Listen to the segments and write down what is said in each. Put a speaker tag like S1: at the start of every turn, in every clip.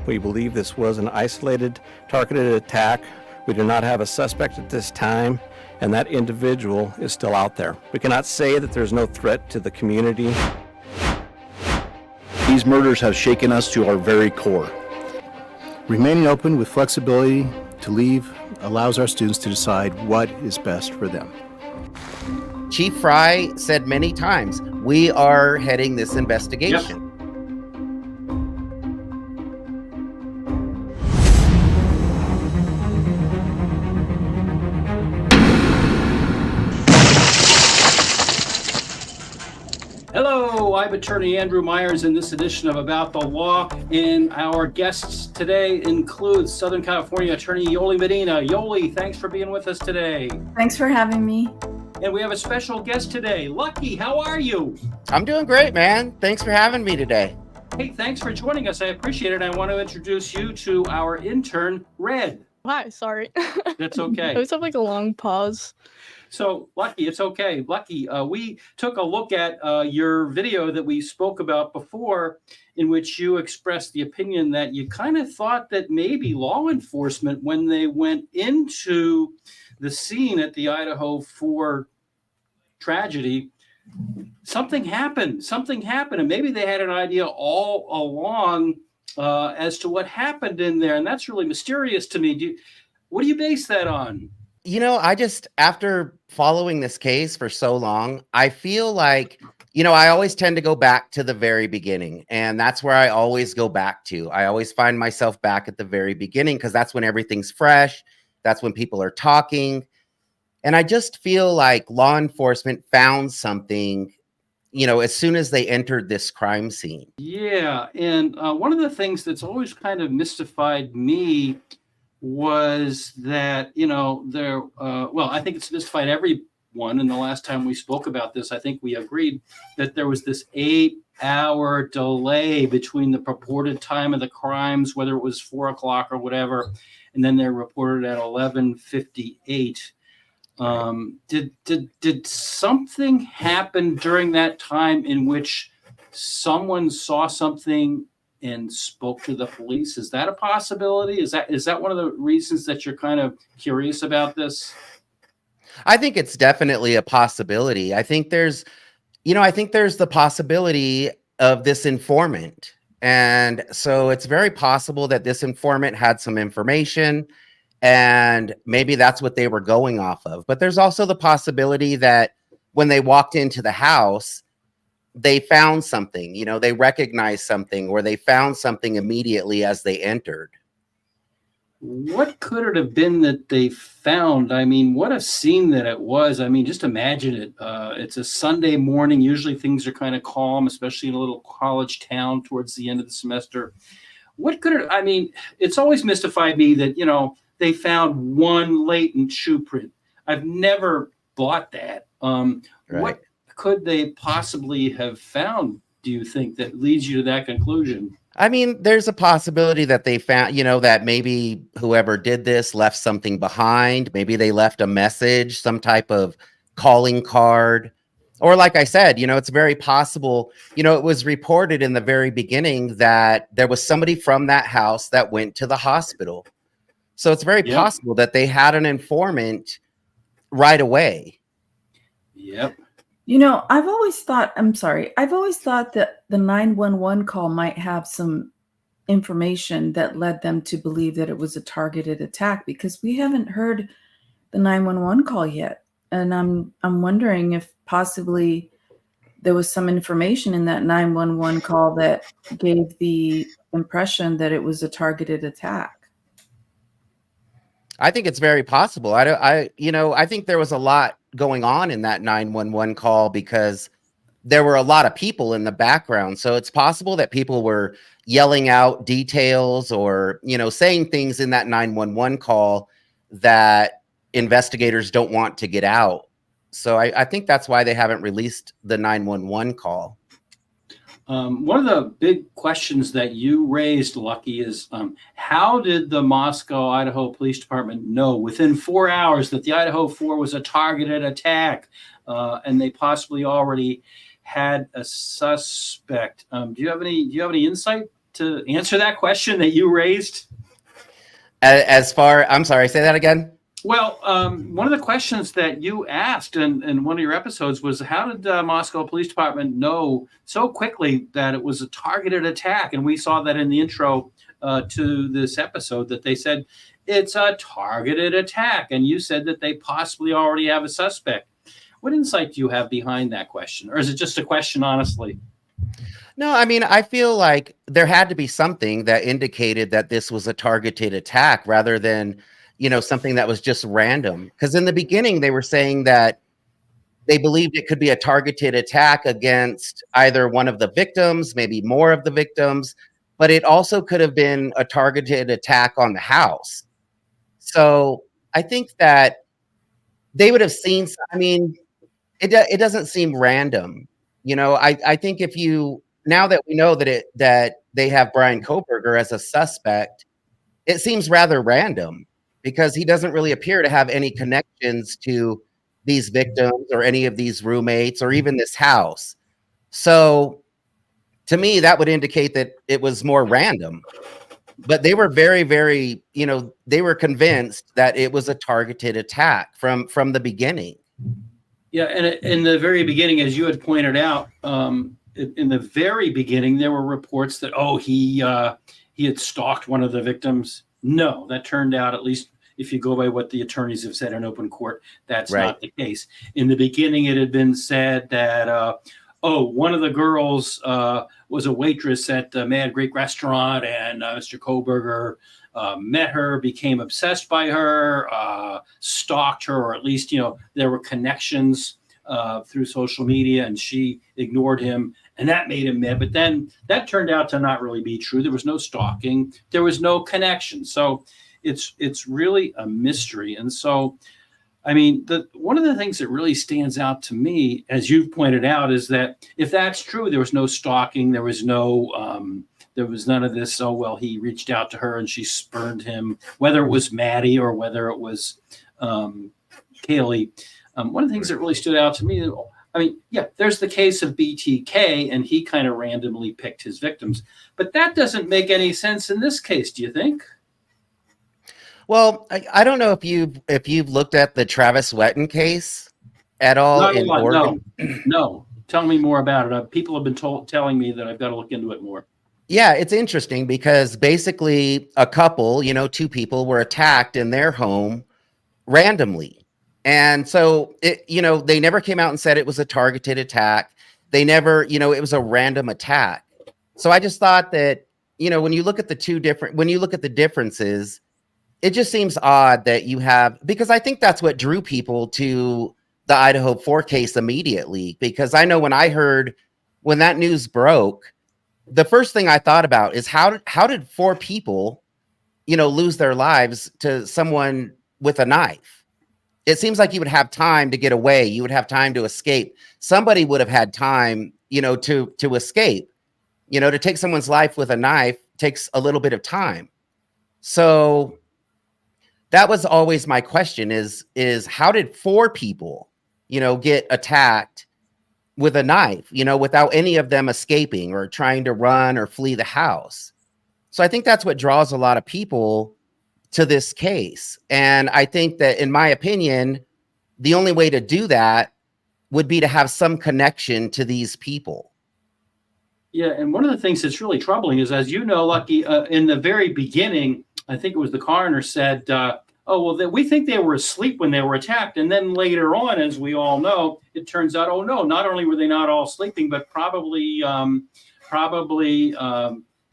S1: We believe this was an isolated, targeted attack. We do not have a suspect at this time, and that individual is still out there. We cannot say that there's no threat to the community.
S2: These murders have shaken us to our very core. Remaining open with flexibility to leave allows our students to decide what is best for them.
S3: Chief Fry said many times, we are heading this investigation.
S4: Yep. Hello, I'm attorney Andrew Myers in this edition of About the Law, and our guests today include Southern California attorney Yoli Medina. Yoli, thanks for being with us today.
S5: Thanks for having me.
S4: And we have a special guest today. Lucky, how are you?
S3: I'm doing great, man. Thanks for having me today.
S4: Hey, thanks for joining us. I appreciate it. I want to introduce you to our intern, Red.
S6: Hi, sorry.
S4: That's okay.
S6: I always have like a long pause.
S4: So, Lucky, it's okay. Lucky, we took a look at your video that we spoke about before, in which you expressed the opinion that you kind of thought that maybe law enforcement, when they went into the scene at the Idaho 4 tragedy, something happened, and maybe they had an idea all along as to what happened in there, and that's really mysterious to me. What do you base that on?
S3: You know, after following this case for so long, I feel like, I always tend to go back to the very beginning, and that's where I always go back to. I always find myself back at the very beginning because that's when everything's fresh. That's when people are talking. And I just feel like law enforcement found something, as soon as they entered this crime scene.
S4: Yeah. And one of the things that's always kind of mystified me was that, I think it's mystified everyone. And the last time we spoke about this, I think we agreed that there was this 8-hour delay between the purported time of the crimes, whether it was 4 o'clock or whatever, and then they're reported at 11:58. Did something happen during that time in which someone saw something and spoke to the police? Is that a possibility? Is that one of the reasons that you're kind of curious about this?
S3: I think it's definitely a possibility. I think there's the possibility of this informant. And so it's very possible that this informant had some information and maybe that's what they were going off of. But there's also the possibility that when they walked into the house, they found something, they recognized something, or they found something immediately as they entered.
S4: What could it have been that they found? I mean, what a scene that it was. I mean, just imagine it. It's a Sunday morning. Usually things are kind of calm, especially in a little college town towards the end of the semester. It's always mystified me that, they found one latent shoe print. I've never bought that.
S3: Right.
S4: What could they possibly have found, do you think, that leads you to that conclusion?
S3: I mean, there's a possibility that they found, that maybe whoever did this left something behind. Maybe they left a message, some type of calling card. Or like I said, it's very possible, it was reported in the very beginning that there was somebody from that house that went to the hospital. So it's very possible that they had an informant right away.
S4: Yep.
S5: I've always thought that the 911 call might have some information that led them to believe that it was a targeted attack, because we haven't heard the 911 call yet. And I'm wondering if possibly there was some information in that 911 call that gave the impression that it was a targeted attack.
S3: I think it's very possible. I think there was a lot going on in that 911 call because there were a lot of people in the background. So it's possible that people were yelling out details or, saying things in that 911 call that investigators don't want to get out. So I think that's why they haven't released the 911 call.
S4: One of the big questions that you raised, Lucky, is how did the Moscow, Idaho Police Department know within 4 hours that the Idaho 4 was a targeted attack, and they possibly already had a suspect? Do you have any insight to answer that question that you raised?
S3: I'm sorry, say that again.
S4: Well, one of the questions that you asked in one of your episodes was, how did Moscow Police Department know so quickly that it was a targeted attack? And we saw that in the intro to this episode, that they said it's a targeted attack. And you said that they possibly already have a suspect. What insight do you have behind that question? Or is it just a question, honestly?
S3: No, I mean, I feel like there had to be something that indicated that this was a targeted attack rather than, something that was just random. Because in the beginning, they were saying that they believed it could be a targeted attack against either one of the victims, maybe more of the victims, but it also could have been a targeted attack on the house. So I think that they would have seen, I mean, it doesn't seem random. I think now that we know that they have Brian Kohberger as a suspect, it seems rather random because he doesn't really appear to have any connections to these victims or any of these roommates or even this house. So to me, that would indicate that it was more random. But they were very, very, they were convinced that it was a targeted attack from the beginning.
S4: Yeah, and in the very beginning, as you had pointed out, in the very beginning, there were reports that, he had stalked one of the victims. No, that turned out, at least if you go by what the attorneys have said in open court, that's
S3: Right.
S4: not the case. In the beginning, it had been said that, one of the girls was a waitress at the Mad Greek restaurant, and Mr. Kohberger met her, became obsessed by her, stalked her, or at least, there were connections through social media, and she ignored him, and that made him mad. But then that turned out to not really be true. There was no stalking. There was no connection. So it's really a mystery. And so, I mean, one of the things that really stands out to me, as you've pointed out, is that if that's true, there was no stalking, there was none of this, he reached out to her and she spurned him, whether it was Maddie or whether it was Kaylee. One of the things that really stood out to me, I mean, yeah, there's the case of BTK, and he kind of randomly picked his victims. But that doesn't make any sense in this case, do you think?
S3: Well, I don't know if you've looked at the Travis Wetton case at all
S4: Not a
S3: in
S4: lot,
S3: Oregon.
S4: No. Tell me more about it. People have been telling me that I've got to look into it more.
S3: Yeah, it's interesting because basically a couple, two people were attacked in their home randomly. And so they never came out and said it was a targeted attack. They never, it was a random attack. So I just thought that, when you look at the differences, it just seems odd that you have, because I think that's what drew people to the Idaho 4 case immediately. Because I know when that news broke, the first thing I thought about is how did 4 people, lose their lives to someone with a knife? It seems like you would have time to get away. You would have time to escape. Somebody would have had time, to escape. To take someone's life with a knife takes a little bit of time. So that was always my question is how did 4 people, get attacked with a knife, without any of them escaping or trying to run or flee the house? So I think that's what draws a lot of people to this case. And I think that, in my opinion, the only way to do that would be to have some connection to these people.
S4: Yeah, and one of the things that's really troubling is, as you know, Lucky, in the very beginning, I think it was the coroner said, we think they were asleep when they were attacked. And then later on, as we all know, it turns out, no, not only were they not all sleeping, but probably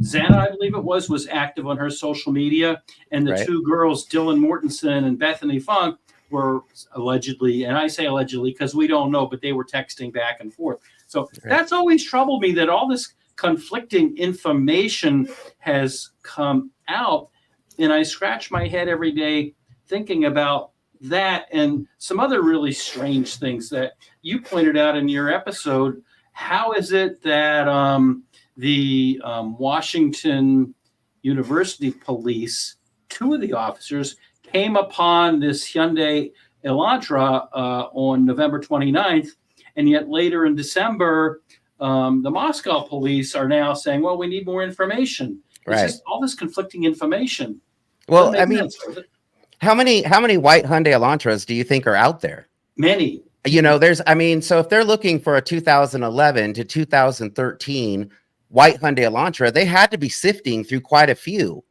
S4: Xana, I believe it was active on her social media. And the
S3: Right.
S4: 2 girls, Dylan Mortensen and Bethany Funk, were allegedly, and I say allegedly because we don't know, but they were texting back and forth. So That's always troubled me, that all this conflicting information has come out. And I scratch my head every day thinking about that and some other really strange things that you pointed out in your episode. How is it that the Washington University police, 2 of the officers, came upon this Hyundai Elantra on November 29th, and yet later in December, the Moscow police are now saying, well, we need more information. It's
S3: Right.
S4: just all this conflicting information.
S3: Well,
S4: Doesn't
S3: I
S4: make
S3: mean,
S4: sense, does it?
S3: how many white Hyundai Elantras do you think are out there?
S4: Many.
S3: You know, so if they're looking for a 2011 to 2013 white Hyundai Elantra, they had to be sifting through quite a few.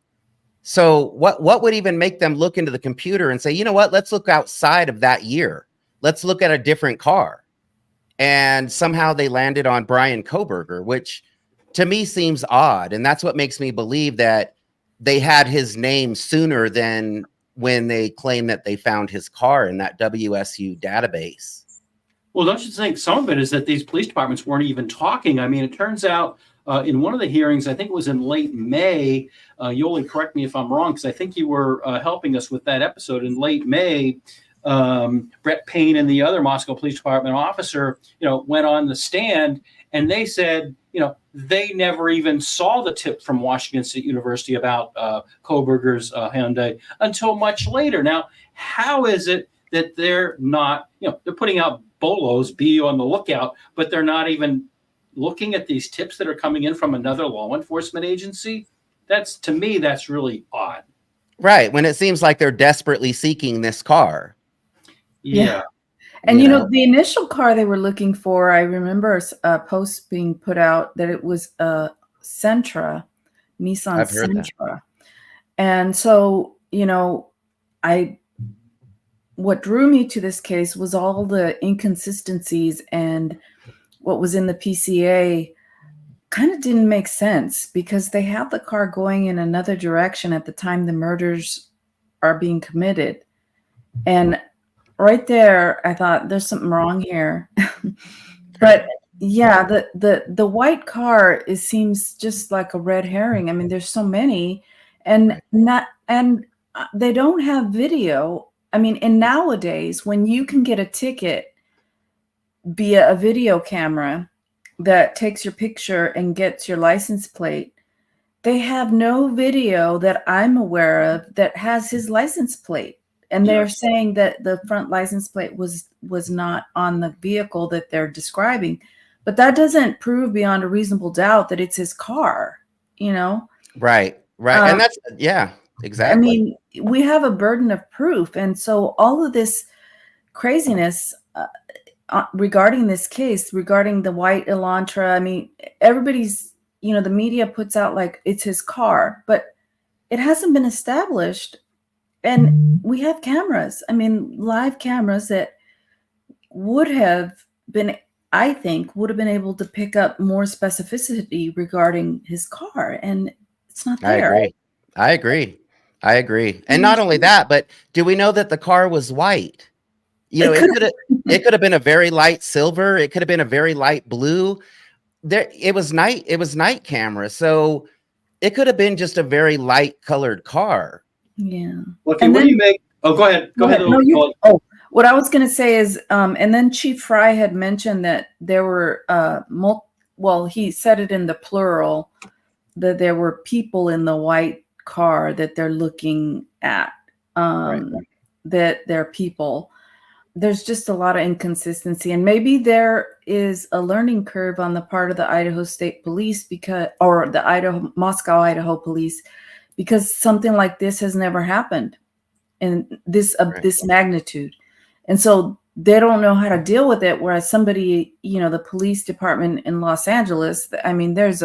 S3: So what would even make them look into the computer and say, you know what, let's look outside of that year. Let's look at a different car. And somehow they landed on Brian Kohberger, which to me seems odd. And that's what makes me believe that they had his name sooner than when they claim that they found his car in that WSU database.
S4: Well, don't you think some of it is that these police departments weren't even talking? I mean, it turns out in one of the hearings, I think it was in late May, Yoli, correct me if I'm wrong, because I think you were helping us with that episode. In late May, Brett Payne and the other Moscow Police Department officer, went on the stand, and they said, they never even saw the tip from Washington State University about Kohberger's Hyundai until much later. Now, how is it that they're not, they're putting out bolos, be on the lookout, but they're not even looking at these tips that are coming in from another law enforcement agency? To me, that's really odd.
S3: Right. When it seems like they're desperately seeking this car.
S4: Yeah.
S5: And the initial car they were looking for, I remember a post being put out that it was a Sentra, Nissan
S3: I've heard that.
S5: Sentra. And so, what drew me to this case was all the inconsistencies, and what was in the PCA kind of didn't make sense because they have the car going in another direction at the time the murders are being committed. And right there, I thought there's something wrong here. But yeah, the white car, it seems just like a red herring. I mean, there's so many, and they don't have video. I mean, and nowadays, when you can get a ticket via a video camera that takes your picture and gets your license plate, they have no video that I'm aware of that has his license plate. And they're saying that the front license plate was not on the vehicle that they're describing. But that doesn't prove beyond a reasonable doubt that it's his car,
S3: Right. And that's, exactly.
S5: I mean, we have a burden of proof. And so all of this craziness regarding this case, regarding the white Elantra, I mean, everybody's, the media puts out like it's his car, but it hasn't been established. And we have cameras, live cameras that would have been able to pick up more specificity regarding his car. And it's not there.
S3: I agree. And not only that, but do we know that the car was white? It could have been a very light silver. It could have been a very light blue. It was night camera. So it could have been just a very light colored car.
S5: Yeah.
S4: Okay, what do you make? Oh, go ahead. Go ahead.
S5: No, what I was going to say is, and then Chief Fry had mentioned that there were, he said it in the plural, that there were people in the white car that they're looking at, that they're people. There's just a lot of inconsistency, and maybe there is a learning curve on the part of the Idaho State Police or the Moscow, Idaho Police, because something like this has never happened in this magnitude. And so they don't know how to deal with it. Whereas somebody, the police department in Los Angeles, I mean, there's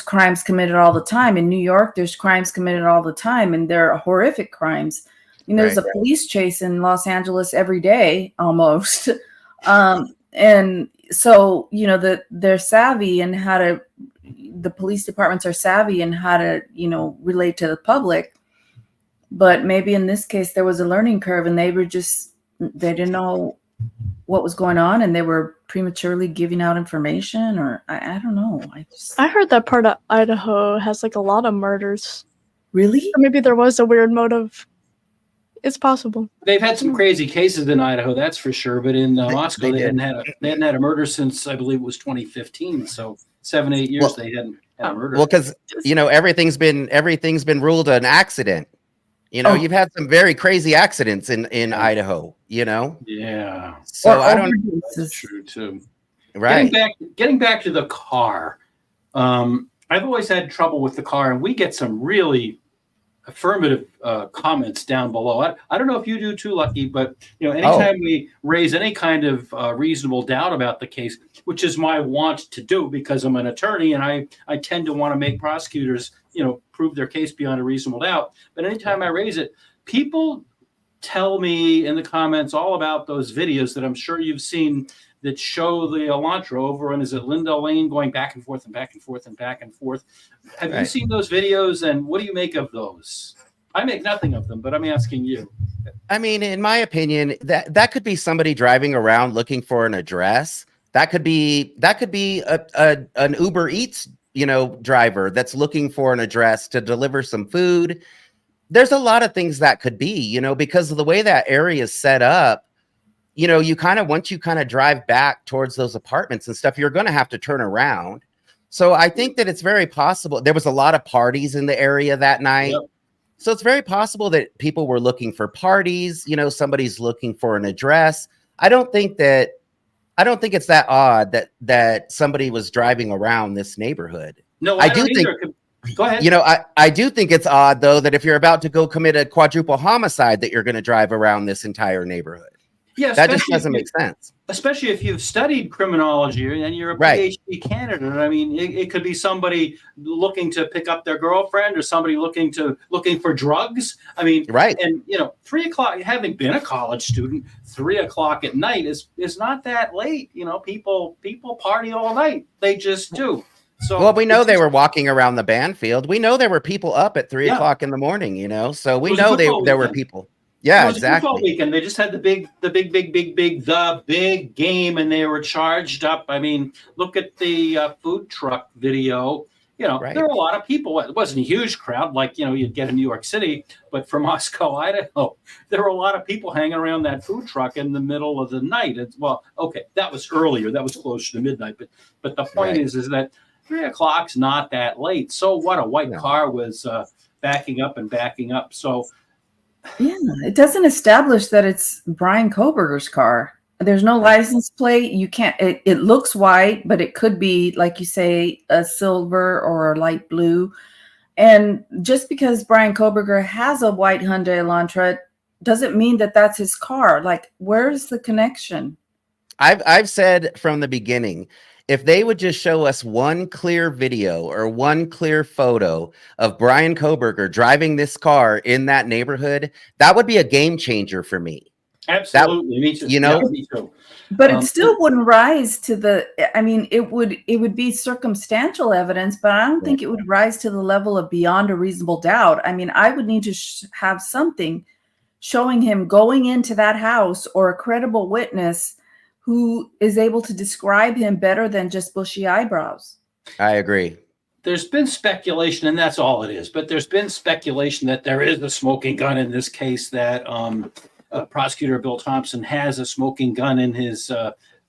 S5: crimes committed all the time. In New York, there's crimes committed all the time, and they're horrific crimes. There's a police chase in Los Angeles every day almost. And so, they're savvy in the police departments are savvy in how to, relate to the public. But maybe in this case, there was a learning curve, and they didn't know what was going on, and they were prematurely giving out information, or I don't know.
S6: I heard that part of Idaho has like a lot of murders.
S5: Really?
S6: Or maybe there was a weird motive. It's possible.
S4: They've had some crazy cases in Idaho, that's for sure. But in Moscow, they hadn't had a murder since, I believe it was 2015. So 7-8 years they hadn't had a murder.
S3: Well, because everything's been ruled an accident. You've had some very crazy accidents in Idaho.
S4: Yeah.
S3: So I don't.
S4: That's true too.
S3: Right.
S4: Getting back to the car. I've always had trouble with the car, and we get some really affirmative comments down below. I don't know if you do too, Lucky, but anytime we raise any kind of reasonable doubt about the case, which is my want to do because I'm an attorney and I tend to want to make prosecutors, prove their case beyond a reasonable doubt. But anytime I raise it, people tell me in the comments all about those videos that I'm sure you've seen that show the Elantra over and is it Linda Lane going back and forth and back and forth and back and forth. Have you seen those videos, and what do you make of those? I make nothing of them, but I'm asking you.
S3: I mean, in my opinion, that could be somebody driving around looking for an address. That could be an Uber Eats, driver that's looking for an address to deliver some food. There's a lot of things that could be, because of the way that area is set up. Once you drive back towards those apartments and stuff, you're going to have to turn around. So I think that it's very possible. There was a lot of parties in the area that night. Yep. So it's very possible that people were looking for parties. Somebody's looking for an address. I don't think it's that odd that somebody was driving around this neighborhood.
S4: No, I do think. Go ahead.
S3: I do think it's odd, though, that if you're about to go commit a quadruple homicide, that you're going to drive around this entire neighborhood.
S4: Yeah,
S3: that just doesn't make sense. Especially
S4: if you've studied criminology and you're a PhD candidate. I mean, it could be somebody looking to pick up their girlfriend or somebody looking for drugs. I mean, And 3 o'clock, having been a college student, 3 o'clock at night is not that late. People party all night. They just do. So
S3: well, we know they were walking around the band field. We know there were people up at 3 o'clock in the morning. So we know there were people. Yeah, exactly.
S4: Football weekend. They just had the big game, and they were charged up. I mean, look at the food truck video. There were a lot of people. It wasn't a huge crowd like you'd get in New York City, but for Moscow, Idaho, there were a lot of people hanging around that food truck in the middle of the night. That was earlier. That was closer to midnight. But the point is that 3 o'clock's not that late. So what? A white car was backing up. So.
S5: Yeah, it doesn't establish that it's Brian Kohberger's car. There's no license plate. You can't, it looks white, but it could be, like you say, a silver or a light blue. And just because Brian Kohberger has a white Hyundai Elantra doesn't mean that that's his car. Like, where's the connection?
S3: I've said from the beginning, if they would just show us one clear video or one clear photo of Brian Kohberger driving this car in that neighborhood, that would be a game changer for me.
S4: Absolutely. Me too. Me too.
S5: But it still wouldn't rise to it would be circumstantial evidence, but I don't think it would rise to the level of beyond a reasonable doubt. I mean, I would need to have something showing him going into that house or a credible witness who is able to describe him better than just bushy eyebrows.
S3: I agree.
S4: There's been speculation, and that's all it is, but there's been speculation that there is a smoking gun in this case, that prosecutor Bill Thompson has a smoking gun in his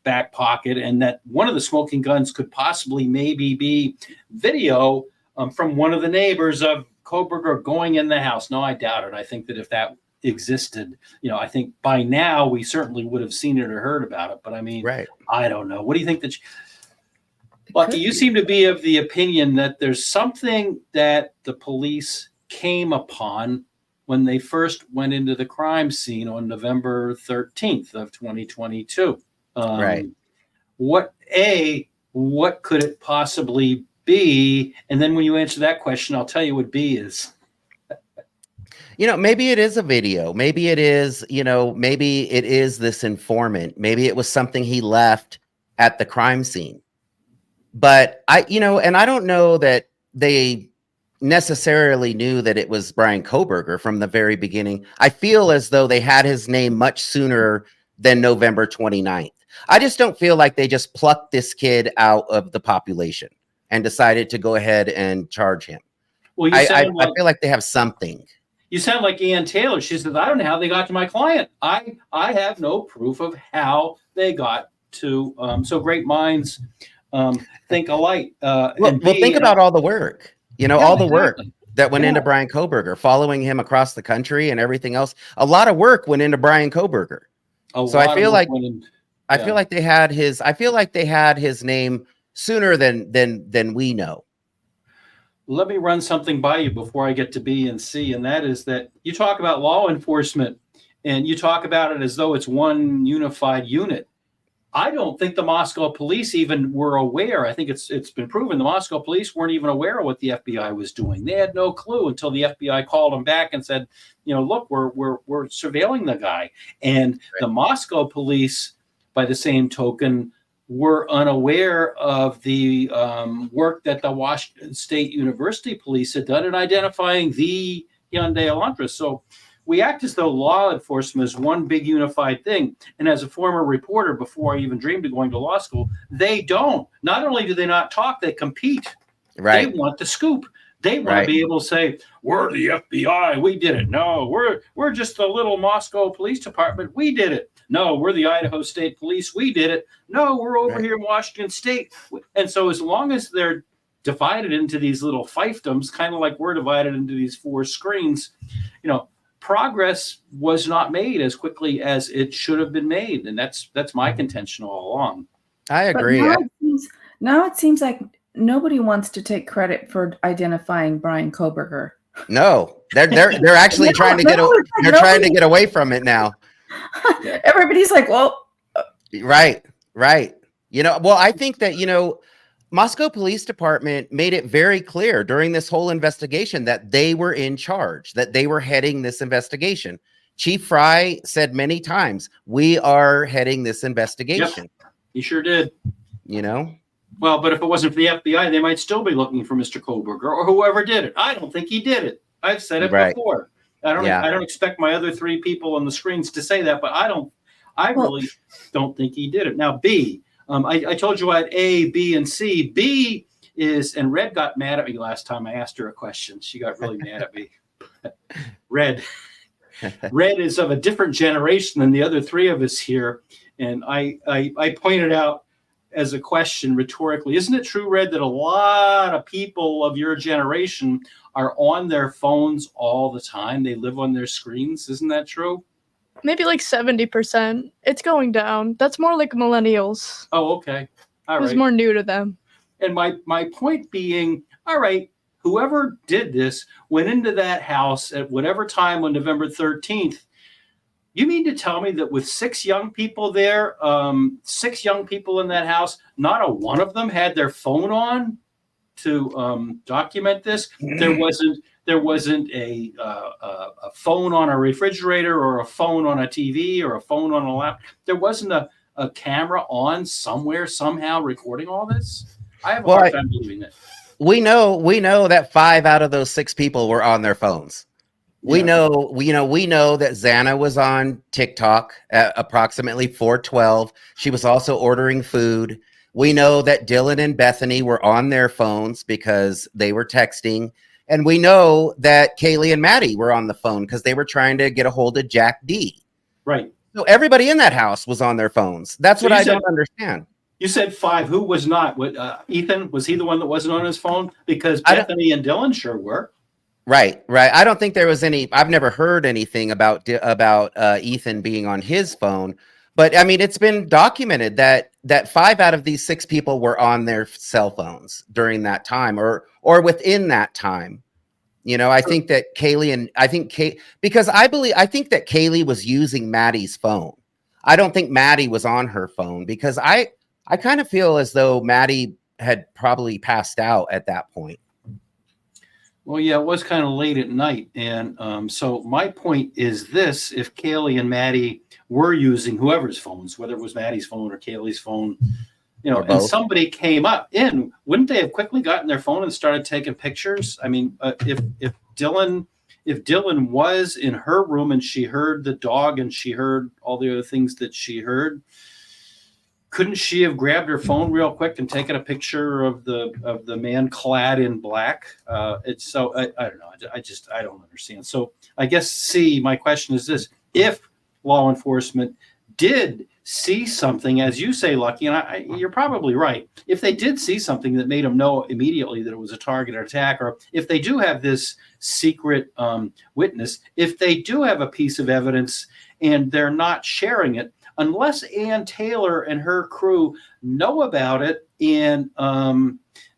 S4: back pocket, and that one of the smoking guns could possibly maybe be video from one of the neighbors of Kohberger going in the house. No, I doubt it. I think that if that existed, I think by now we certainly would have seen it or heard about it. But I mean, I don't know. What do you think? Lucky, you seem to be of the opinion that there's something that the police came upon when they first went into the crime scene on November 13th of 2022. What could it possibly be? And then when you answer that question, I'll tell you what B is.
S3: Maybe it is a video. Maybe it is, maybe it is this informant. Maybe it was something he left at the crime scene. But I don't know that they necessarily knew that it was Brian Kohberger from the very beginning. I feel as though they had his name much sooner than November 29th. I just don't feel like they just plucked this kid out of the population and decided to go ahead and charge him. Well, I feel like they have something.
S4: You sound like Ann Taylor. She says, I don't know how they got to my client. I have no proof of how they got to. So great minds think alike.
S3: Think about all the work, all the work that went into Brian Kohberger, following him across the country and everything else. A lot of work went into Brian Kohberger. So I feel like I feel like they had his. I feel like they had his name sooner than we know.
S4: Let me run something by you before I get to B and C, and that is that you talk about law enforcement, and you talk about it as though it's one unified unit. I don't think the Moscow police even were aware. I think it's been proven the Moscow police weren't even aware of what the FBI was doing. They had no clue until the FBI called them back and said, look, we're surveilling the guy. And the Moscow police, by the same token, were unaware of the work that the Washington State University police had done in identifying the Hyundai Elantra. So we act as though law enforcement is one big unified thing. And as a former reporter, before I even dreamed of going to law school, they don't. Not only do they not talk, they compete.
S3: Right.
S4: They want the scoop. They want to be able to say, we're the FBI. We did it. No, we're just the little Moscow police department. We did it. No, we're the Idaho State Police. We did it. No, we're over here in Washington State. And so as long as they're divided into these little fiefdoms, kind of like we're divided into these four screens, progress was not made as quickly as it should have been made. And that's my contention all along.
S3: I agree.
S5: Now it seems like nobody wants to take credit for identifying Brian Kohberger.
S3: No, they're actually trying to get away from it now.
S5: Everybody's like, well,
S3: right. I think that, Moscow Police Department made it very clear during this whole investigation that they were in charge, that they were heading this investigation. Chief Fry said many times, we are heading this investigation.
S4: Yep, he sure did.
S3: Well,
S4: but if it wasn't for the FBI, they might still be looking for Mr. Kohberger or whoever did it. I don't think he did it. I've said it before. I don't expect my other three people on the screens to say that, but I really don't think he did it. Now, B, I told you I had A, B, and C. B is, and Red got mad at me last time I asked her a question. She got really mad at me. Red is of a different generation than the other three of us here. And I pointed out as a question rhetorically, isn't it true, Red, that a lot of people of your generation are on their phones all the time? They live on their screens. Isn't that true?
S6: Maybe like 70%. It's going down. That's more like millennials.
S4: Oh, okay. All right.
S6: It's more new to them.
S4: And my point being, all right, whoever did this went into that house at whatever time on November 13th. You mean to tell me that with 6 young people there, 6 young people in that house, not a one of them had their phone on to document this? There wasn't a phone on a refrigerator or a phone on a TV or a phone on a laptop. There wasn't a camera on somewhere, somehow recording all this. I have a hard time believing it.
S3: We know that 5 out of those 6 people were on their phones. We know that Xana was on TikTok at approximately 4:12. She was also ordering food. We know that Dylan and Bethany were on their phones because they were texting. And we know that Kaylee and Maddie were on the phone because they were trying to get a hold of Jack D.
S4: Right.
S3: So everybody in that house was on their phones. That's what I don't understand.
S4: You said 5. Who was not? Ethan, was he the one that wasn't on his phone? Because Bethany and Dylan sure were.
S3: Right. I don't think there was any. I've never heard anything about Ethan being on his phone. But I mean, it's been documented that 5 out of these 6 people were on their cell phones during that time, or within that time. I think that I think that Kaylee was using Maddie's phone. I don't think Maddie was on her phone because I kind of feel as though Maddie had probably passed out at that point.
S4: Well, yeah, it was kind of late at night. And so my point is this: if Kaylee and Maddie were using whoever's phones, whether it was Maddie's phone or Kaylee's phone, and somebody came up in, wouldn't they have quickly gotten their phone and started taking pictures? I mean, if Dylan was in her room and she heard the dog and she heard all the other things that she heard, couldn't she have grabbed her phone real quick and taken a picture of the man clad in black? It's so I don't know. I don't understand. So I guess C, my question is this: if law enforcement did see something, as you say, Lucky, and you're probably right, if they did see something that made them know immediately that it was a targeted attack, or if they do have this secret witness, if they do have a piece of evidence and they're not sharing it, unless Ann Taylor and her crew know about it and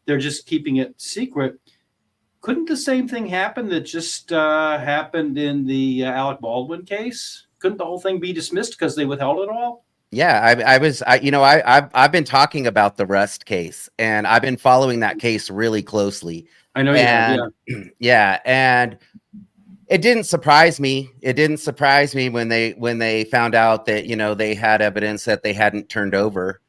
S4: they're just keeping it secret, couldn't the same thing happen that just happened in the Alec Baldwin case? Couldn't the whole thing be dismissed because they withheld it all?
S3: Yeah, I've been talking about the Rust case, and I've been following that case really closely.
S4: I know you have,
S3: And yeah, and it didn't surprise me. It didn't surprise me when they found out that, they had evidence that they hadn't turned over.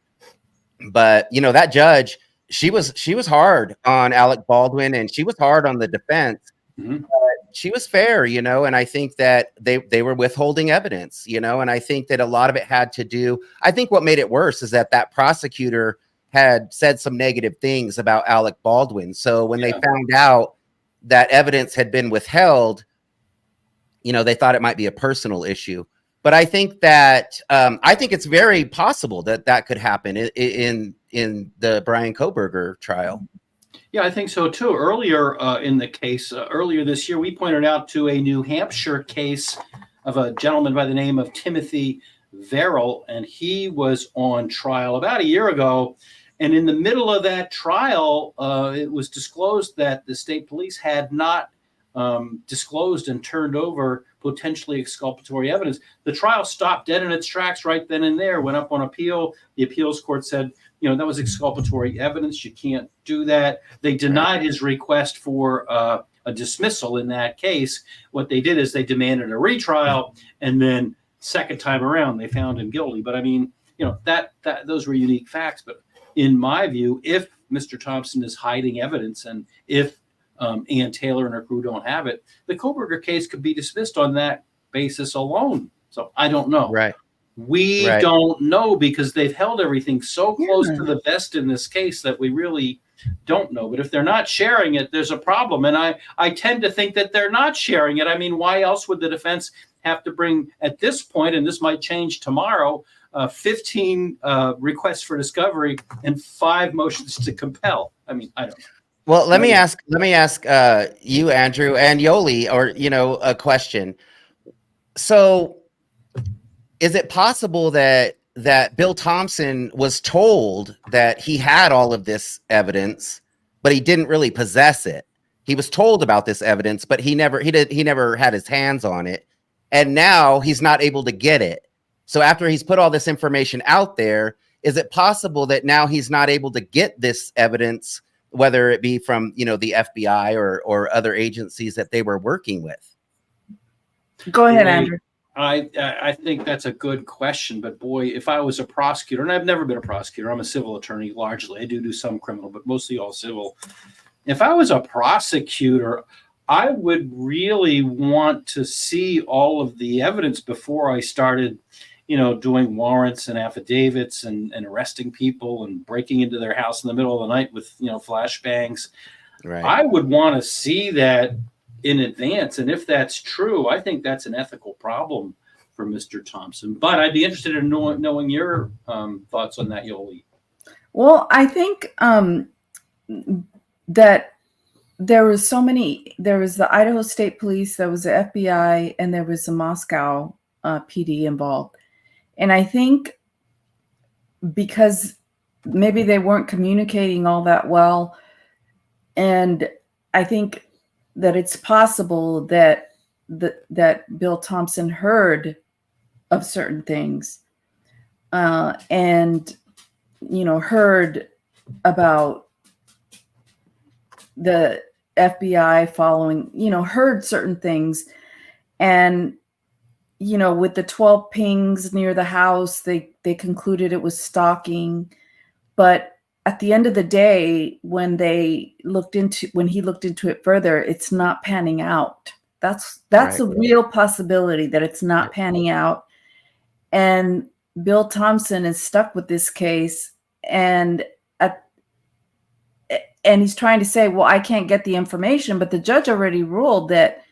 S3: But, that judge, she was hard on Alec Baldwin, and she was hard on the defense.
S4: Mhm.
S3: She was fair, and I think that they were withholding evidence, and I think that a lot of it had to do, I think what made it worse is that prosecutor had said some negative things about Alec Baldwin. So when they found out that evidence had been withheld, they thought it might be a personal issue. But I think that I think it's very possible that could happen in the Brian Kohberger trial.
S4: Yeah, I think so too. Earlier in the case, earlier this year, we pointed out to a New Hampshire case of a gentleman by the name of Timothy Verrill, and he was on trial about a year ago. And in the middle of that trial, it was disclosed that the state police had not disclosed and turned over potentially exculpatory evidence. The trial stopped dead in its tracks right then and there, went up on appeal. The appeals court said, that was exculpatory evidence. You can't do that. They denied his request for a dismissal in that case. What they did is they demanded a retrial, and then second time around, they found him guilty. But I mean, that those were unique facts. But in my view, if Mr. Thompson is hiding evidence, and if Ann Taylor and her crew don't have it, the Kohberger case could be dismissed on that basis alone. So I don't know.
S3: Right.
S4: We don't know, because they've held everything so close to the vest in this case that we really don't know. But if they're not sharing it, there's a problem. And I tend to think that they're not sharing it. I mean, why else would the defense have to bring, at this point, and this might change tomorrow, 15 requests for discovery and 5 motions to compel? I mean, I don't know.
S3: Well, let me ask you, Andrew, and Yoli, or a question. So, is it possible that Bill Thompson was told that he had all of this evidence, but he didn't really possess it? He was told about this evidence, but he never had his hands on it, and now he's not able to get it. So after he's put all this information out there, is it possible that now he's not able to get this evidence, whether it be from the FBI or other agencies that they were working with?
S5: Go ahead, Andrew.
S4: I think that's a good question, but boy, if I was a prosecutor, and I've never been a prosecutor, I'm a civil attorney largely. I do some criminal, but mostly all civil. If I was a prosecutor, I would really want to see all of the evidence before I started, doing warrants and affidavits and arresting people and breaking into their house in the middle of the night with, flashbangs.
S3: Right.
S4: I would want to see that in advance. And if that's true, I think that's an ethical problem for Mr. Thompson. But I'd be interested in knowing your thoughts on that, Yoli.
S5: Well, I think that there was the Idaho State Police, there was the FBI, and there was the Moscow PD involved. And I think because maybe they weren't communicating all that well, and I think that it's possible that Bill Thompson heard of certain things, and heard about the FBI following, heard certain things, and with the 12 pings near the house, they concluded it was stalking. But at the end of the day, when he looked into it further, it's not panning out. That's
S3: Right.
S5: a real possibility that it's not panning out. And Bill Thompson is stuck with this case, and he's trying to say, well, I can't get the information, but the judge already ruled that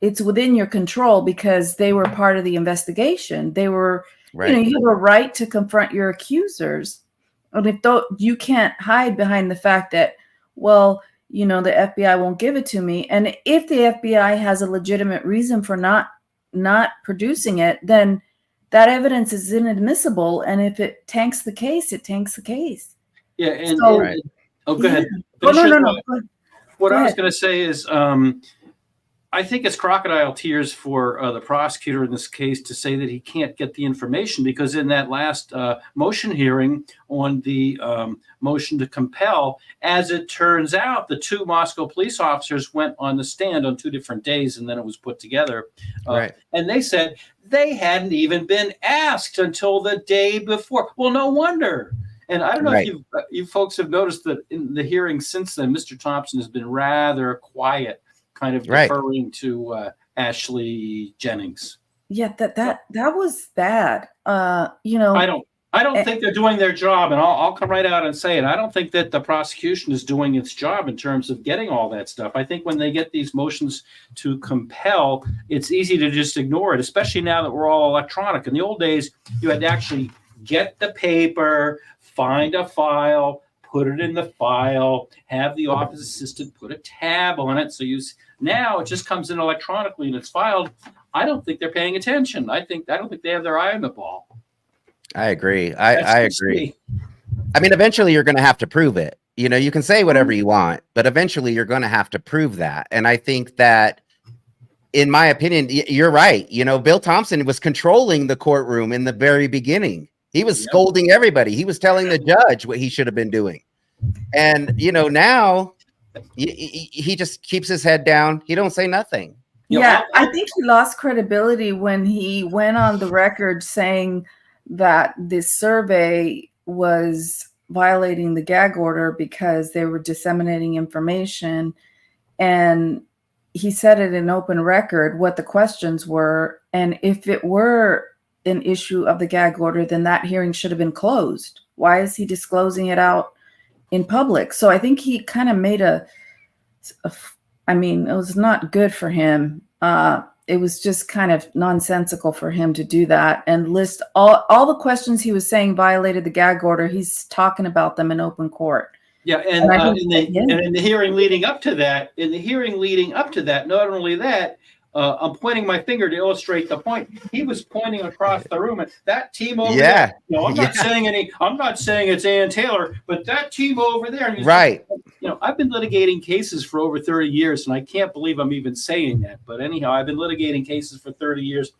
S5: it's within your control because they were part of the investigation. They were,
S3: Right.
S5: you have a right to confront your accusers. And if you can't hide behind the fact that, well, the FBI won't give it to me. And if the FBI has a legitimate reason for not producing it, then that evidence is inadmissible, and if it tanks the case, it tanks the case.
S4: Yeah, and,
S5: So-
S3: Right.
S4: oh, go ahead.
S5: Oh,
S4: Finish
S5: no,
S4: your
S5: no,
S4: thought.
S5: no. Go ahead.
S4: What
S5: Go
S4: I was
S5: ahead.
S4: going to say is, I think it's crocodile tears for the prosecutor in this case to say that he can't get the information, because in that last motion hearing on the motion to compel, as it turns out, the 2 Moscow police officers went on the stand on 2 different days, and then it was put together.
S3: Right.
S4: And they said they hadn't even been asked until the day before. Well, no wonder. And I don't know
S3: Right.
S4: if you folks have noticed that in the hearing since then, Mr. Thompson has been rather quiet, kind of
S3: Right.
S4: deferring to Ashley Jennings.
S5: Yeah, that was bad. You know,
S4: I don't think they're doing their job, and I'll come right out and say it. I don't think that the prosecution is doing its job in terms of getting all that stuff. I think when they get these motions to compel, it's easy to just ignore it, especially now that we're all electronic. In the old days, you had to actually get the paper, find a file, put it in the file, have the office assistant put a tab on it. So now it just comes in electronically and it's filed. I don't think they're paying attention. I don't think they have their eye on the ball.
S3: I agree.
S4: That's
S3: I
S4: just
S3: agree.
S4: me.
S3: I mean, eventually you're going to have to prove it. You know, you can say whatever you want, but eventually you're going to have to prove that. And I think that, in my opinion, you're right. You know, Bill Thompson was controlling the courtroom in the very beginning. He was scolding everybody. He was telling the judge what he should have been doing. And, you know, now he just keeps his head down. He don't say nothing.
S5: yeah, I think he lost credibility when he went on the record saying that this survey was violating the gag order because they were disseminating information. And he said it in open record what the questions were. And if it were an issue of the gag order, then that hearing should have been closed. Why is he disclosing it out in public? So I think he kind of made I mean, it was not good for him. It was just kind of nonsensical for him to do that and list all the questions he was saying violated the gag order. He's talking about them in open court.
S4: Yeah, and in the hearing leading up to that, not only that, I'm pointing my finger to illustrate the point. He was pointing across the room at that team over there. No, I'm not saying it's Ann Taylor, but that team over there.
S3: Right.
S4: You know, I've been litigating cases for over 30 years, and I can't believe I'm even saying that. But anyhow, I've been litigating cases for 30 years.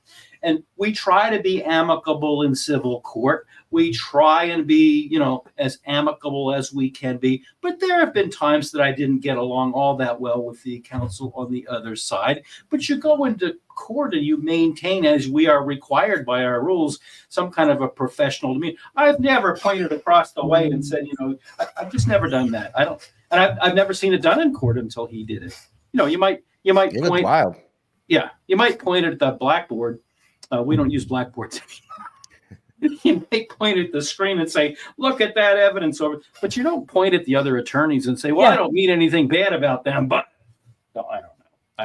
S4: And we try to be amicable in civil court. We try and be, you know, as amicable as we can be. But there have been times that I didn't get along all that well with the counsel on the other side. But you go into court and you maintain, as we are required by our rules, some kind of a professional demeanor. I've never pointed across the way and said, you know, I've just never done that. I've never seen it done in court until he did it. You know, you might
S3: It was
S4: point.
S3: wild.
S4: Yeah, you might point at the blackboard. We don't use blackboards anymore. You may point at the screen and say, look at that evidence over, but you don't point at the other attorneys and say, well, I don't mean anything bad about them, but no, I don't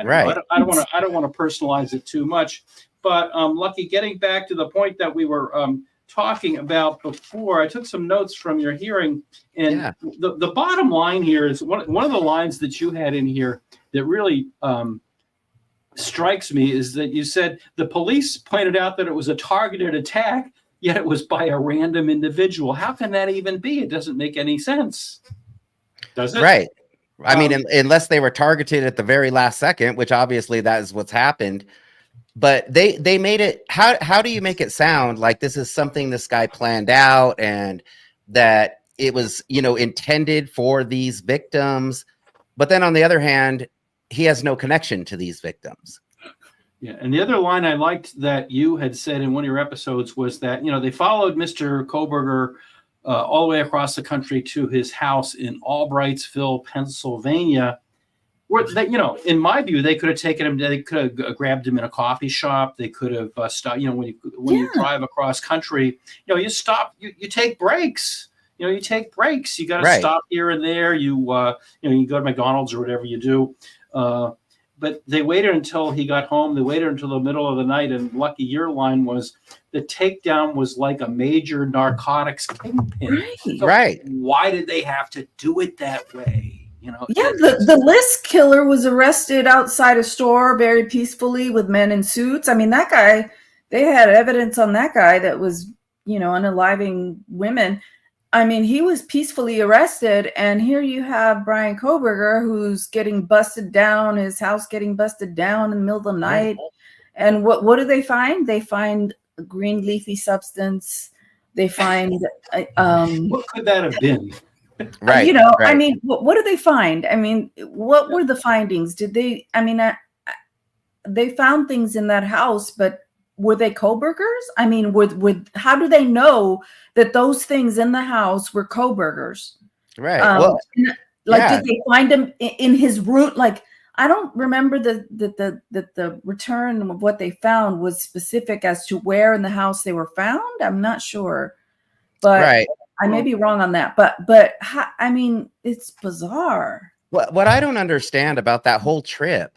S4: know. I don't want to personalize it too much, but Lucky, getting back to the point that we were talking about before, I took some notes from your hearing, and the bottom line here is one of the lines that you had in here that really strikes me is that you said the police pointed out that it was a targeted attack, yet it was by a random individual. How can that even be? It doesn't make any sense. Does it?
S3: Right. I mean, unless they were targeted at the very last second, which obviously that is what's happened. But they made it. How do you make it sound like this is something this guy planned out and that it was, you know, intended for these victims? But then on the other hand, he has no connection to these victims.
S4: Yeah, and the other line I liked that you had said in one of your episodes was that, you know, they followed Mr. Kohberger all the way across the country to his house in Albrightsville, Pennsylvania, where they, you know, in my view, they could have taken him. They could have grabbed him in a coffee shop. They could have stopped. You know, when you drive across country, you know, you stop. You take breaks. You know, you take breaks. You got to stop here and there. You know, you go to McDonald's or whatever you do. But they waited until he got home. They waited until the middle of the night. And Lucky, your line was the takedown was like a major narcotics kingpin. So why did they have to do it that way? You know,
S5: the list killer was arrested outside a store very peacefully with men in suits. I mean, that guy they had evidence on that guy that was, unaliving women. I mean, he was peacefully arrested, and here you have Brian Kohberger, who's getting busted down, his house getting busted down in the middle of the night. And what do they find? They find a green leafy substance. They find
S4: What could that have been?
S3: Right.
S5: I mean, what did they find? I mean, what were the findings? Did they? I mean, they found things in that house, but were they Kohbergers? I mean, how do they know that those things in the house were Kohbergers?
S3: Right.
S5: Did they find him in his room? Like, I don't remember that the return of what they found was specific as to where in the house they were found. I'm not sure, but
S3: right.
S5: I may be wrong on that. But I mean, it's bizarre.
S3: What I don't understand about that whole trip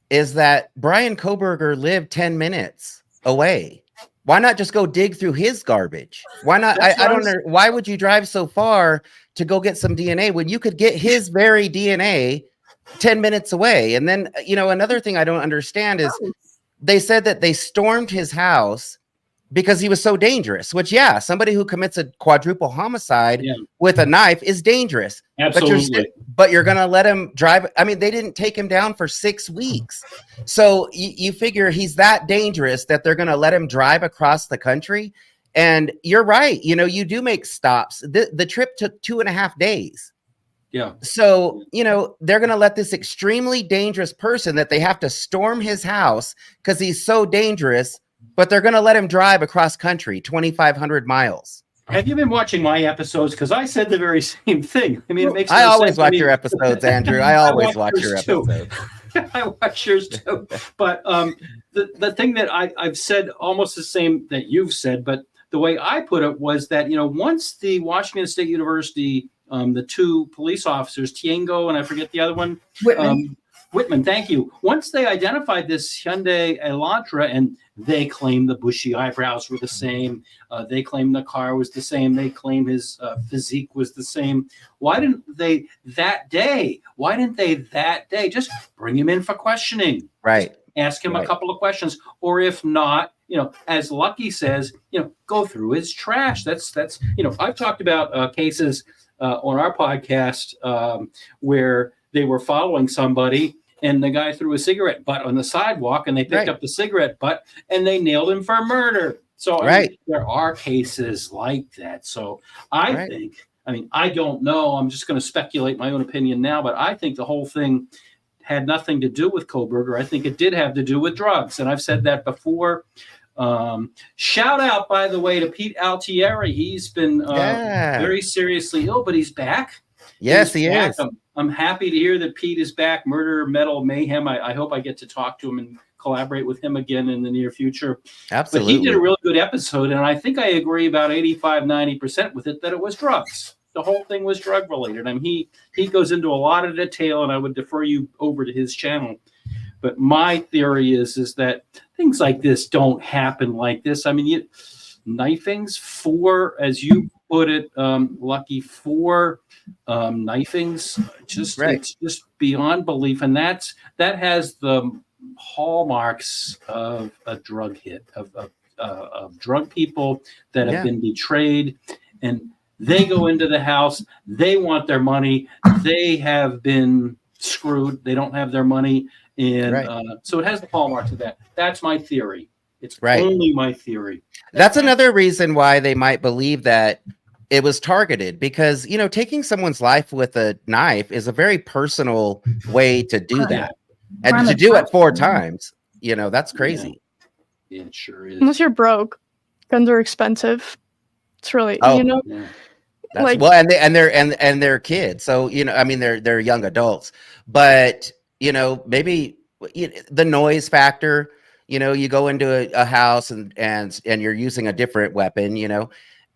S3: is that Brian Kohberger lived 10 minutes away. Why not just go dig through his garbage? Why not? I don't know. Why would you drive so far to go get some DNA when you could get his very DNA 10 minutes away? And then, another thing I don't understand is they said that they stormed his house because he was so dangerous, which, somebody who commits a quadruple homicide with a knife is dangerous.
S4: Absolutely.
S3: But you're going to let him drive. I mean, they didn't take him down for 6 weeks. So you figure he's that dangerous that they're going to let him drive across the country. And you're right. You do make stops. The trip took 2.5 days.
S4: Yeah.
S3: So, they're going to let this extremely dangerous person that they have to storm his house because he's so dangerous, but they're going to let him drive across country 2,500 miles.
S4: Have you been watching my episodes? Because I said the very same thing. I mean, it makes
S3: I
S4: no
S3: always
S4: sense.
S3: watch your episodes, Andrew. I always watch your
S4: yours too.
S3: episodes.
S4: I watch yours too. But the thing that I've said almost the same that you've said, but the way I put it was that, once the Washington State University, the two police officers, Tiengo and I forget the other one, Whitman, thank you. Once they identified this Hyundai Elantra and they claim the bushy eyebrows were the same, they claim the car was the same, they claim his physique was the same. Why didn't they that day just bring him in for questioning?
S3: Right.
S4: Ask him a couple of questions, or if not, as Lucky says, go through his trash. That's I've talked about cases on our podcast where they were following somebody and the guy threw a cigarette butt on the sidewalk and they picked up the cigarette butt and they nailed him for murder. So I mean, there are cases like that. So I think, I don't know. I'm just going to speculate my own opinion now, but I think the whole thing had nothing to do with Kohberger. I think it did have to do with drugs. And I've said that before. Shout out, by the way, to Pete Altieri. He's been very seriously ill, but he's back.
S3: Yes, he is.
S4: I'm happy to hear that Pete is back. Murder, Metal, Mayhem. I hope I get to talk to him and collaborate with him again in the near future.
S3: Absolutely.
S4: But he did a really good episode, and I think I agree about 85-90% with it that it was drugs. The whole thing was drug related. He goes into a lot of detail, and I would defer you over to his channel. But my theory is that things like this don't happen like this. Knifings, 4, as you put it, Lucky, 4 knifings, it's just beyond belief. And that has the hallmarks of a drug hit, of drug people that have been betrayed. And they go into the house, they want their money, they have been screwed, they don't have their money. And so it has the hallmarks of that. That's my theory. It's only my theory.
S3: That's another reason why they might believe that it was targeted, because, taking someone's life with a knife is a very personal way to do that. And to do it 4 times, that's crazy.
S4: Yeah, it sure is.
S6: Unless you're broke, guns are expensive. It's really,
S3: and they're kids. So, they're young adults, but maybe the noise factor, you go into a house and you're using a different weapon,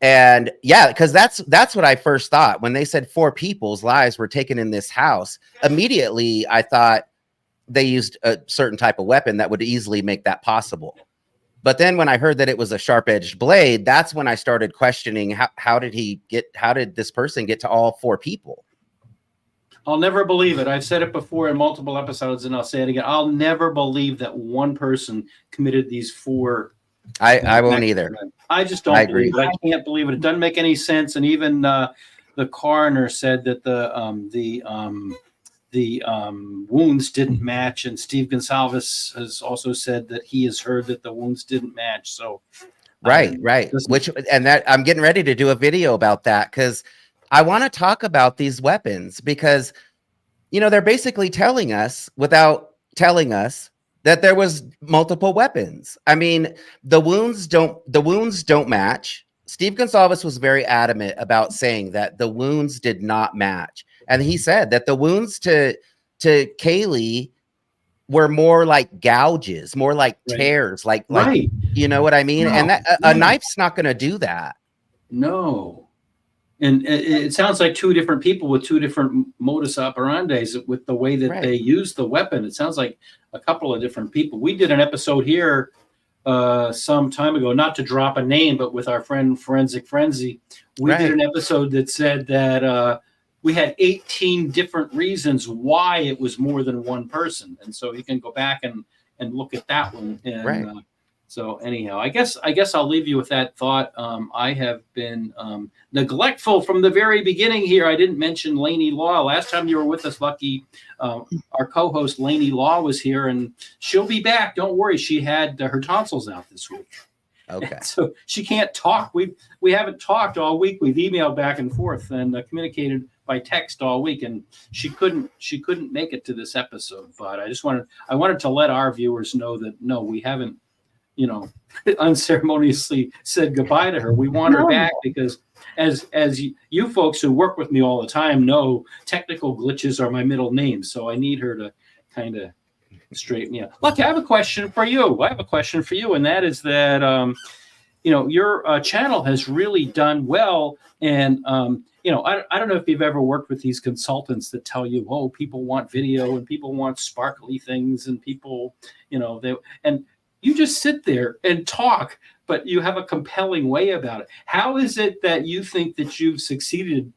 S3: and because that's what I first thought when they said 4 people's lives were taken in this house. Immediately, I thought they used a certain type of weapon that would easily make that possible. But then when I heard that it was a sharp-edged blade, that's when I started questioning how did this person get to all 4 people?
S4: I'll never believe it. I've said it before in multiple episodes, and I'll say it again. I'll never believe that one person committed these 4
S3: I won't either.
S4: I just
S3: I
S4: don't
S3: agree.
S4: believe it. I can't believe it. It doesn't make any sense. And even the coroner said that the wounds didn't match, and Steve Goncalves has also said that he has heard that the wounds didn't match. So,
S3: Right. Which, and that I'm getting ready to do a video about that, because I want to talk about these weapons, because, they're basically telling us without telling us that there was multiple weapons. I mean, the wounds don't match. Steve Goncalves was very adamant about saying that the wounds did not match. And he said that the wounds to Kaylee were more like gouges, more like tears, like you know what I mean? And that a knife's not going to do that.
S4: No. And it sounds like two different people with two different modus operandis with the way that they use the weapon. It sounds like a couple of different people. We did an episode here some time ago, not to drop a name, but with our friend Forensic Frenzy. We did an episode that said that we had 18 different reasons why it was more than one person. And so you can go back and look at that one. And so anyhow, I guess I'll leave you with that thought. I have been neglectful from the very beginning here. I didn't mention Lainey Law. Last time you were with us, Lucky, our co-host Lainey Law was here, and she'll be back. Don't worry. She had her tonsils out this week.
S3: Okay.
S4: And so she can't talk. We haven't talked all week. We've emailed back and forth and communicated by text all week, and she couldn't make it to this episode. But I wanted to let our viewers know that no, we haven't, unceremoniously said goodbye to her. We want her back because as you folks who work with me all the time know, technical glitches are my middle name. So I need her to kind of straighten you out. Look, I have a question for you. And that is that, your channel has really done well. And, I don't know if you've ever worked with these consultants that tell you, oh, people want video and people want sparkly things and people, and you just sit there and talk, but you have a compelling way about it. How is it that you think that you've succeeded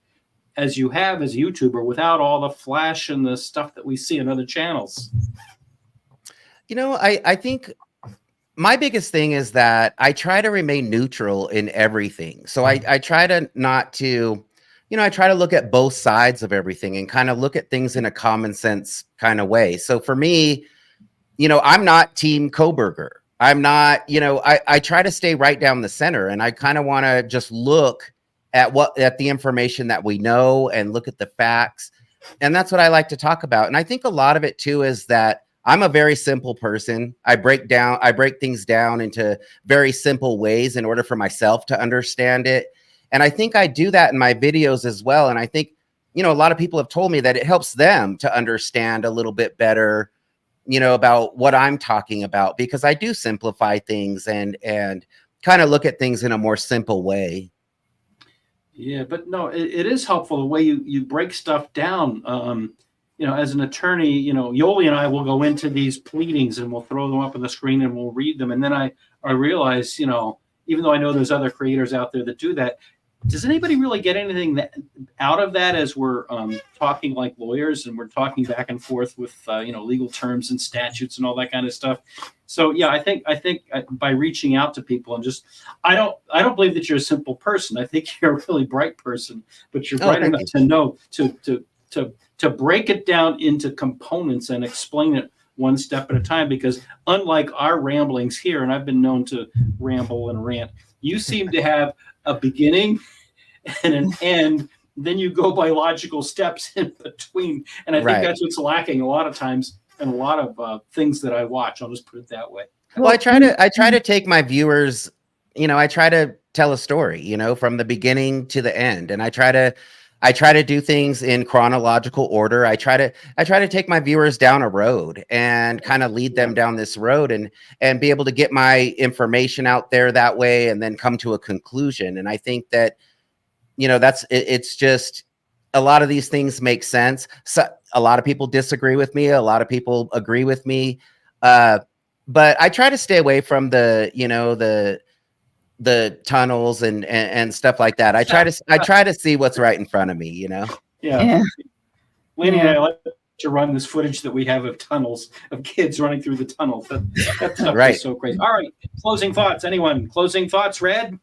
S4: as you have as a YouTuber without all the flash and the stuff that we see in other channels?
S3: I think my biggest thing is that I try to remain neutral in everything. So I try to not to, I try to look at both sides of everything and kind of look at things in a common sense kind of way. So for me, I'm not team Kohberger. I'm not, I try to stay right down the center, and I kind of want to just look at the information that we know and look at the facts. And that's what I like to talk about. And I think a lot of it too is that I'm a very simple person. I break things down into very simple ways in order for myself to understand it. And I think I do that in my videos as well. And I think, a lot of people have told me that it helps them to understand a little bit better, about what I'm talking about, because I do simplify things and kind of look at things in a more simple way.
S4: Yeah, but no, it is helpful the way you break stuff down. As an attorney, Yoli and I will go into these pleadings and we'll throw them up on the screen and we'll read them. And then I realize, even though I know there's other creators out there that do that, does anybody really get anything out of that as we're talking like lawyers and we're talking back and forth with legal terms and statutes and all that kind of stuff? So yeah, I think by reaching out to people and just I don't believe that you're a simple person. I think you're a really bright person, but you're bright enough to know to break it down into components and explain it one step at a time. Because unlike our ramblings here, and I've been known to ramble and rant, you seem to have a beginning and an end, then you go by logical steps in between. And I think that's what's lacking a lot of times in a lot of things that I watch. I'll just put it that way.
S3: Well, I try to take my viewers, I try to tell a story, from the beginning to the end. And I try to do things in chronological order. I try to take my viewers down a road and kind of lead them down this road and be able to get my information out there that way and then come to a conclusion. And I think that, it's just a lot of these things make sense. So a lot of people disagree with me. A lot of people agree with me. But I try to stay away from the tunnels and stuff like that. I try to see what's right in front of me,
S4: Yeah. Lainey, to run this footage that we have of tunnels, of kids running through the tunnels. That stuff
S3: Right.
S4: is so crazy. All right, closing thoughts. Anyone? Closing thoughts, Red?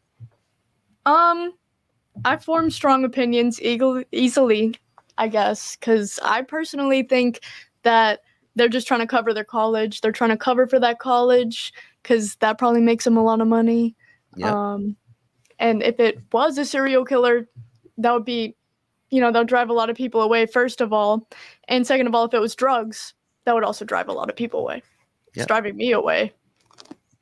S6: I form strong opinions easily, I guess, because I personally think that they're just trying to cover their college. They're trying to cover for that college because that probably makes them a lot of money.
S3: Yep.
S6: And if it was a serial killer, that would be, they'll drive a lot of people away, first of all. And second of all, if it was drugs, that would also drive a lot of people away.
S3: Yep.
S6: It's driving me away.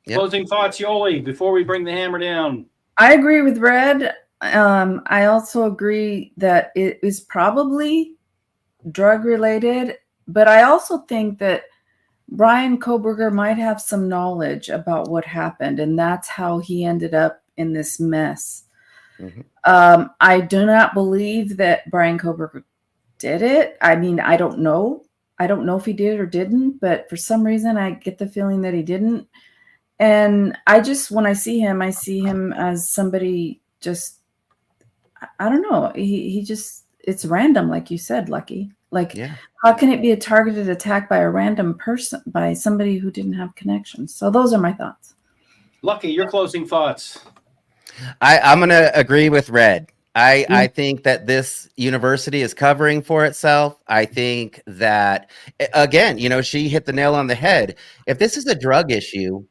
S3: Yep.
S4: Closing thoughts, Yoli, before we bring the hammer down.
S5: I agree with Red. I also agree that it is probably drug related, but I also think that Brian Kohberger might have some knowledge about what happened, and that's how he ended up in this mess.
S3: Mm-hmm.
S5: I do not believe that Brian Kohberger did it. I mean, I don't know. I don't know if he did or didn't, but for some reason I get the feeling that he didn't. And when I see him as somebody just, I don't know. He just, it's random, like you said, Lucky. Like,
S3: Yeah.
S5: How can it be a targeted attack by a random person, by somebody who didn't have connections? So those are my thoughts.
S4: Lucky, your closing thoughts.
S3: I'm going to agree with Red. I think that this university is covering for itself. I think that, again, she hit the nail on the head. If this is a drug issue,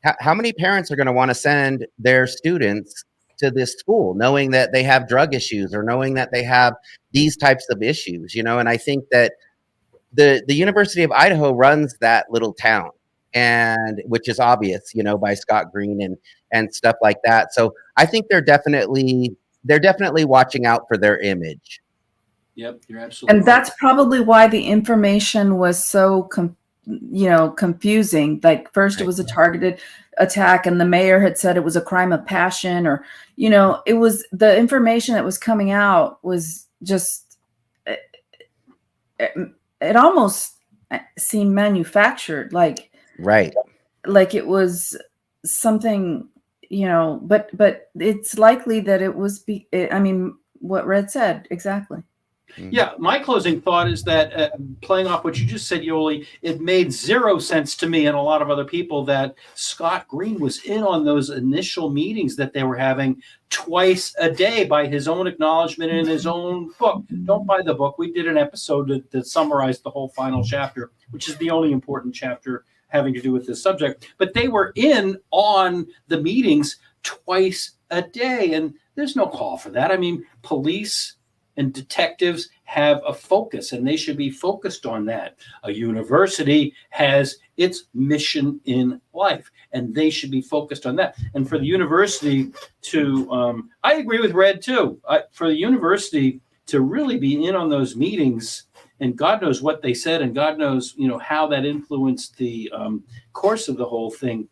S3: how many parents are going to want to send their students to this school knowing that they have drug issues or knowing that they have these types of issues, and I think that the University of Idaho runs that little town, and which is obvious, by Scott Green and stuff like that. So I think they're definitely watching out for their image.
S4: Yep, you're absolutely
S5: And that's probably why the information was so confusing. Like first it was a targeted attack and the mayor had said it was a crime of passion, or it was, the information that was coming out was just it almost seemed manufactured, like
S3: Right.
S5: Like it was something, but it's likely that it was what Red said exactly.
S4: Yeah, my closing thought is that playing off what you just said, Yoli, it made zero sense to me and a lot of other people that Scott Green was in on those initial meetings that they were having twice a day by his own acknowledgement in his own book. Don't buy the book. We did an episode that summarized the whole final chapter, which is the only important chapter having to do with this subject. But they were in on the meetings twice a day, and there's no call for that. I mean, police and detectives have a focus, and they should be focused on that. A university has its mission in life, and they should be focused on that. And for the university to, I agree with Red too, for the university to really be in on those meetings, and God knows what they said, and God knows, how that influenced the course of the whole thing.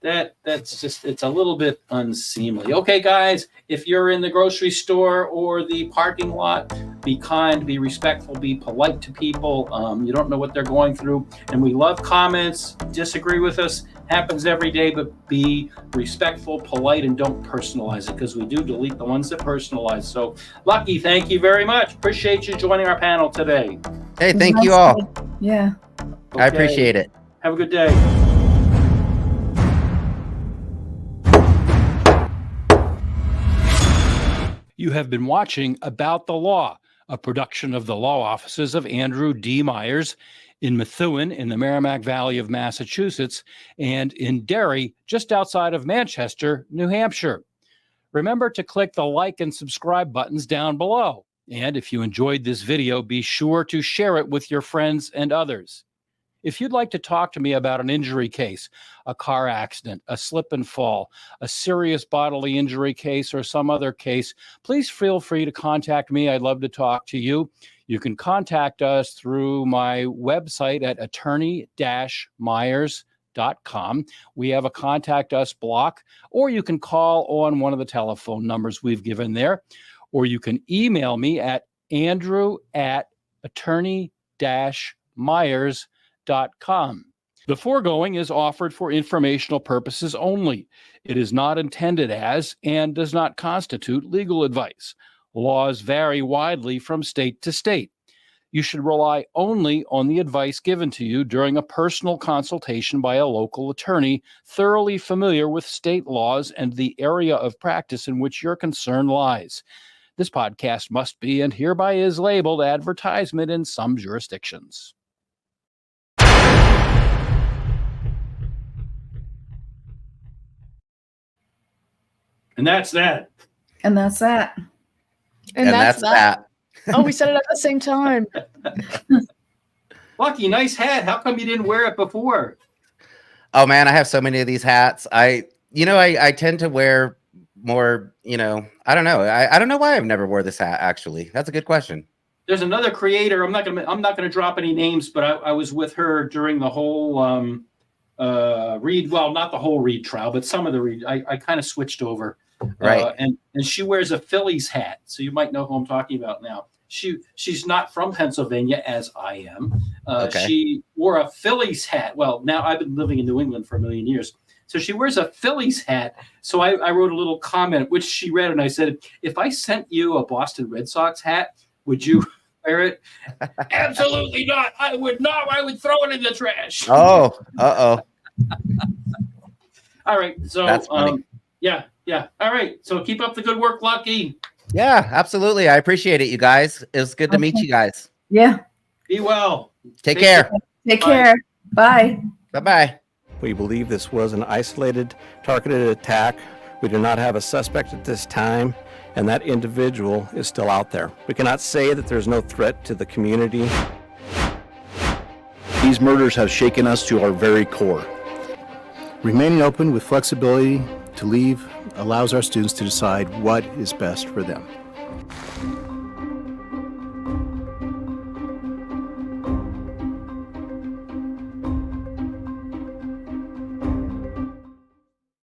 S4: That's just, it's a little bit unseemly. Okay, guys, if you're in the grocery store or the parking lot, be kind, be respectful, be polite to people. You don't know what they're going through. And we love comments. Disagree with us. Happens every day, but be respectful, polite, and don't personalize it, because we do delete the ones that personalize. So, Lucky, thank you very much. Appreciate you joining our panel today.
S3: Hey, thank you all.
S5: Yeah.
S3: I appreciate it.
S4: Have a good day. You have been watching About the Law, a production of the law offices of Andrew D. Myers in Methuen in the Merrimack Valley of Massachusetts and in Derry, just outside of Manchester, New Hampshire. Remember to click the like and subscribe buttons down below. And if you enjoyed this video, be sure to share it with your friends and others. If you'd like to talk to me about an injury case, a car accident, a slip and fall, a serious bodily injury case, or some other case, please feel free to contact me. I'd love to talk to you. You can contact us through my website at attorney-myers.com. We have a contact us block, or you can call on one of the telephone numbers we've given there, or you can email me at andrew@attorney-myers.com. The foregoing is offered for informational purposes only. It is not intended as and does not constitute legal advice. Laws vary widely from state to state.
S7: You should rely only on the advice given to you during a personal consultation by a local attorney thoroughly familiar with state laws and the area of practice in which your concern lies. This podcast must be and hereby is labeled advertisement in some jurisdictions.
S4: And that's that.
S5: And that's that.
S6: And that's that.
S3: that.
S6: Oh, we said it at the same time.
S4: Lucky, nice hat. How come you didn't wear it before?
S3: Oh man, I have so many of these hats. I tend to wear more, I don't know. I don't know why I've never wore this hat, actually. That's a good question.
S4: There's another creator. I'm not gonna drop any names, but I was with her during the whole Reed. Well, not the whole Reed trial, but some of the Reed. I kind of switched over.
S3: Right.
S4: And she wears a Phillies hat, so you might know who I'm talking about now. She's not from Pennsylvania, as I am.
S3: Okay.
S4: She wore a Phillies hat. Well, now I've been living in New England for a million years. So she wears a Phillies hat. So I wrote a little comment, which she read, and I said, if I sent you a Boston Red Sox hat, would you wear it? Absolutely not. I would not. I would throw it in the trash.
S3: Oh, uh-oh.
S4: All right. So,
S3: That's funny.
S4: Yeah. All right. So keep up the good work, Lucky.
S3: Yeah, absolutely. I appreciate it, you guys. It was good to meet you guys.
S5: Yeah.
S4: Be well.
S3: Take care.
S5: Take
S4: Bye.
S5: care. Bye.
S3: Bye-bye.
S1: We believe this was an isolated, targeted attack. We do not have a suspect at this time, and that individual is still out there. We cannot say that there's no threat to the community.
S2: These murders have shaken us to our very core. Remaining open with flexibility to leave allows our students to decide what is best for them.